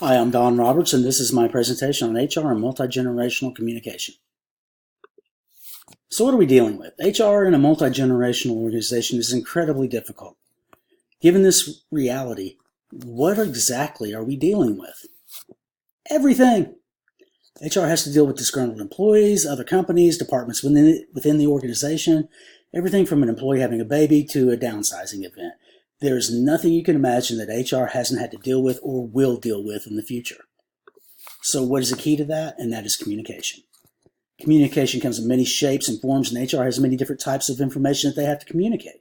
Hi, I'm Don Roberts, and this is my presentation on HR and multi-generational communication. So what are we dealing with? HR in a multi-generational organization is incredibly difficult. Given this reality, what exactly are we dealing with? Everything! HR has to deal with disgruntled employees, other companies, departments within the organization, everything from an employee having a baby to a downsizing event. There's nothing you can imagine that HR hasn't had to deal with or will deal with in the future. So what is the key to that? And that is communication. Communication comes in many shapes and forms, and HR has many different types of information that they have to communicate.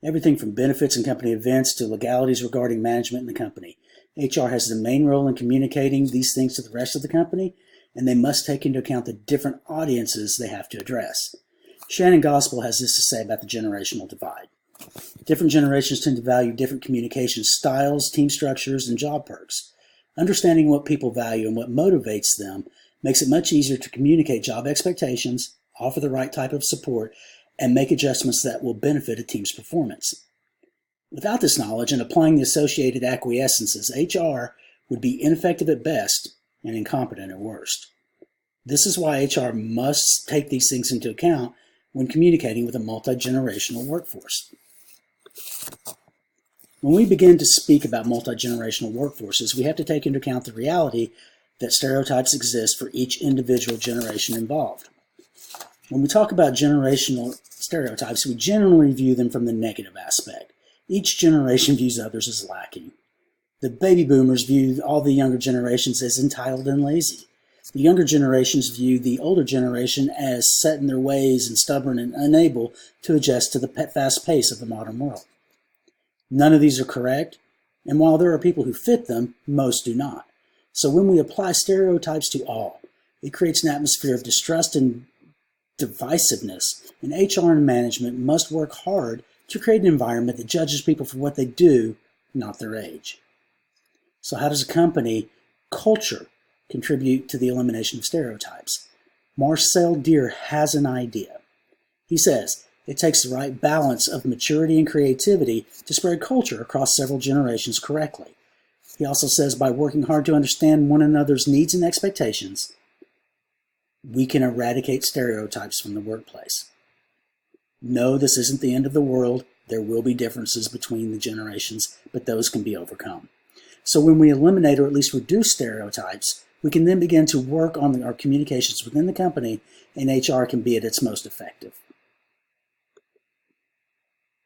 Everything from benefits and company events to legalities regarding management in the company. HR has the main role in communicating these things to the rest of the company, and they must take into account the different audiences they have to address. Shannon Gospel has this to say about the generational divide. Different generations tend to value different communication styles, team structures, and job perks. Understanding what people value and what motivates them makes it much easier to communicate job expectations, offer the right type of support, and make adjustments that will benefit a team's performance. Without this knowledge and applying the associated acquiescences, HR would be ineffective at best and incompetent at worst. This is why HR must take these things into account when communicating with a multi-generational workforce. When we begin to speak about multi-generational workforces, we have to take into account the reality that stereotypes exist for each individual generation involved. When we talk about generational stereotypes, we generally view them from the negative aspect. Each generation views others as lacking. The baby boomers view all the younger generations as entitled and lazy. The younger generations view the older generation as set in their ways and stubborn and unable to adjust to the fast pace of the modern world. None of these are correct, and while there are people who fit them, most do not. So when we apply stereotypes to all, it creates an atmosphere of distrust and divisiveness, and HR and management must work hard to create an environment that judges people for what they do, not their age. So how does a company culture contribute to the elimination of stereotypes? Marcel Deer has an idea. He says, it takes the right balance of maturity and creativity to spread culture across several generations correctly. He also says by working hard to understand one another's needs and expectations, we can eradicate stereotypes from the workplace. No, this isn't the end of the world. There will be differences between the generations, but those can be overcome. So when we eliminate or at least reduce stereotypes, we can then begin to work on our communications within the company, and HR can be at its most effective.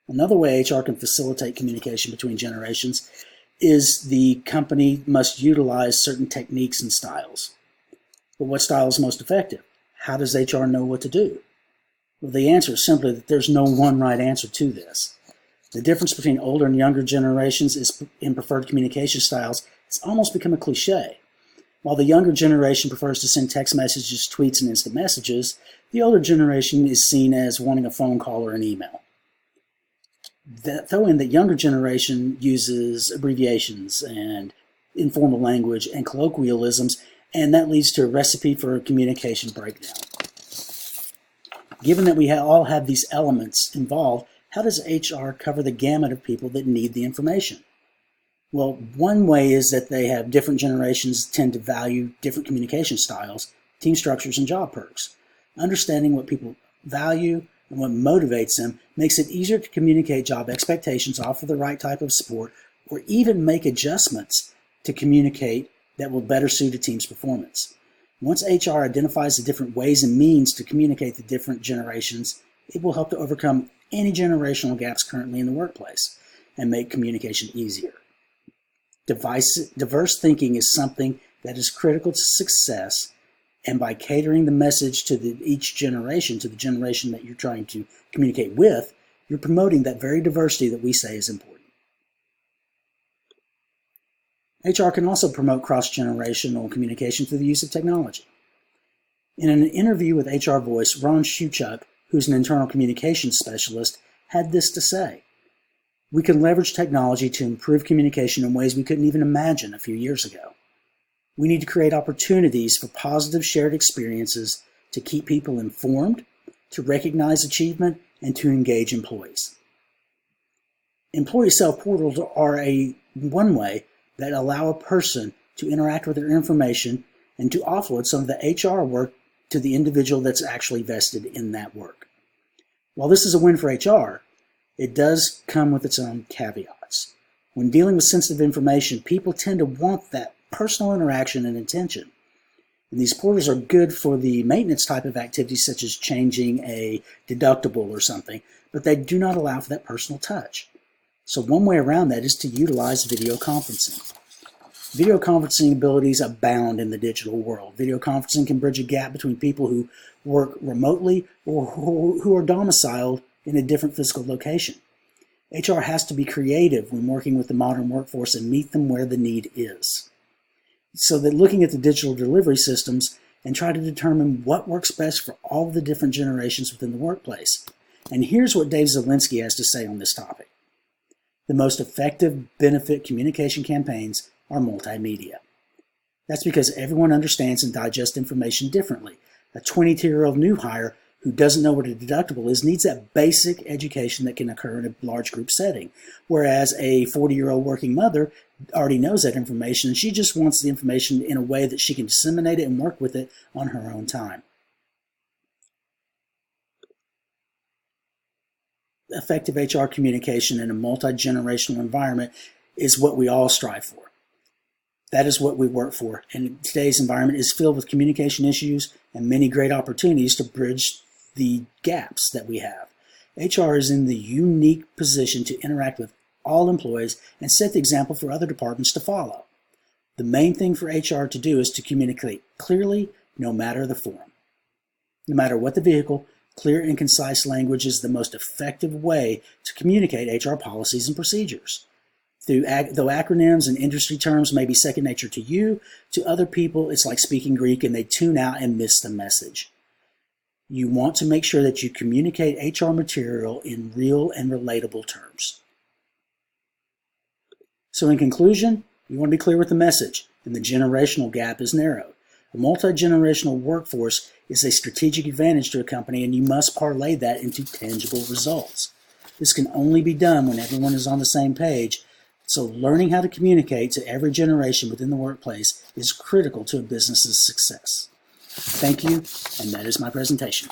Another way HR can facilitate communication between generations is the company must utilize certain techniques and styles. But what style is most effective? How does HR know what to do? Well, the answer is simply that there's no one right answer to this. The difference between older and younger generations in preferred communication styles has almost become a cliche. While the younger generation prefers to send text messages, tweets, and instant messages, the older generation is seen as wanting a phone call or an email. Throw in that younger generation uses abbreviations and informal language and colloquialisms, and that leads to a recipe for a communication breakdown. Given that we all have these elements involved, how does HR cover the gamut of people that need the information? Well, one way is that they have different generations tend to value different communication styles, team structures, and job perks. Understanding what people value and what motivates them makes it easier to communicate job expectations, offer the right type of support, or even make adjustments to communicate that will better suit a team's performance. Once HR identifies the different ways and means to communicate the different generations, it will help to overcome any generational gaps currently in the workplace and make communication easier. Diverse thinking is something that is critical to success, and by catering the message to each generation, to the generation that you're trying to communicate with, you're promoting that very diversity that we say is important. HR can also promote cross-generational communication through the use of technology. In an interview with HR Voice, Ron Shuchuk, who's an internal communications specialist, had this to say: we can leverage technology to improve communication in ways we couldn't even imagine a few years ago. We need to create opportunities for positive shared experiences to keep people informed, to recognize achievement, and to engage employees. Employee self-portals are one way that allow a person to interact with their information and to offload some of the HR work to the individual that's actually vested in that work. While this is a win for HR, it does come with its own caveats. When dealing with sensitive information, people tend to want that personal interaction and attention. And these portals are good for the maintenance type of activities such as changing a deductible or something, but they do not allow for that personal touch. So one way around that is to utilize video conferencing. Video conferencing abilities abound in the digital world. Video conferencing can bridge a gap between people who work remotely or who are domiciled in a different physical location. HR has to be creative when working with the modern workforce and meet them where the need is. So that looking at the digital delivery systems and try to determine what works best for all of the different generations within the workplace. And here's what Dave Zielinski has to say on this topic. The most effective benefit communication campaigns are multimedia. That's because everyone understands and digests information differently. A 22-year-old new hire who doesn't know what a deductible is needs that basic education that can occur in a large group setting, whereas a 40-year-old working mother already knows that information and she just wants the information in a way that she can disseminate it and work with it on her own time. Effective HR communication in a multi-generational environment is what we all strive for. That is what we work for, and today's environment is filled with communication issues and many great opportunities to bridge the gaps that we have. HR is in the unique position to interact with all employees and set the example for other departments to follow. The main thing for HR to do is to communicate clearly, no matter the form. No matter what the vehicle, clear and concise language is the most effective way to communicate HR policies and procedures. Though acronyms and industry terms may be second nature to you, to other people it's like speaking Greek and they tune out and miss the message. You want to make sure that you communicate HR material in real and relatable terms. So in conclusion, you want to be clear with the message, and the generational gap is narrowed. A multi-generational workforce is a strategic advantage to a company, and you must parlay that into tangible results. This can only be done when everyone is on the same page, so learning how to communicate to every generation within the workplace is critical to a business's success. Thank you, and that is my presentation.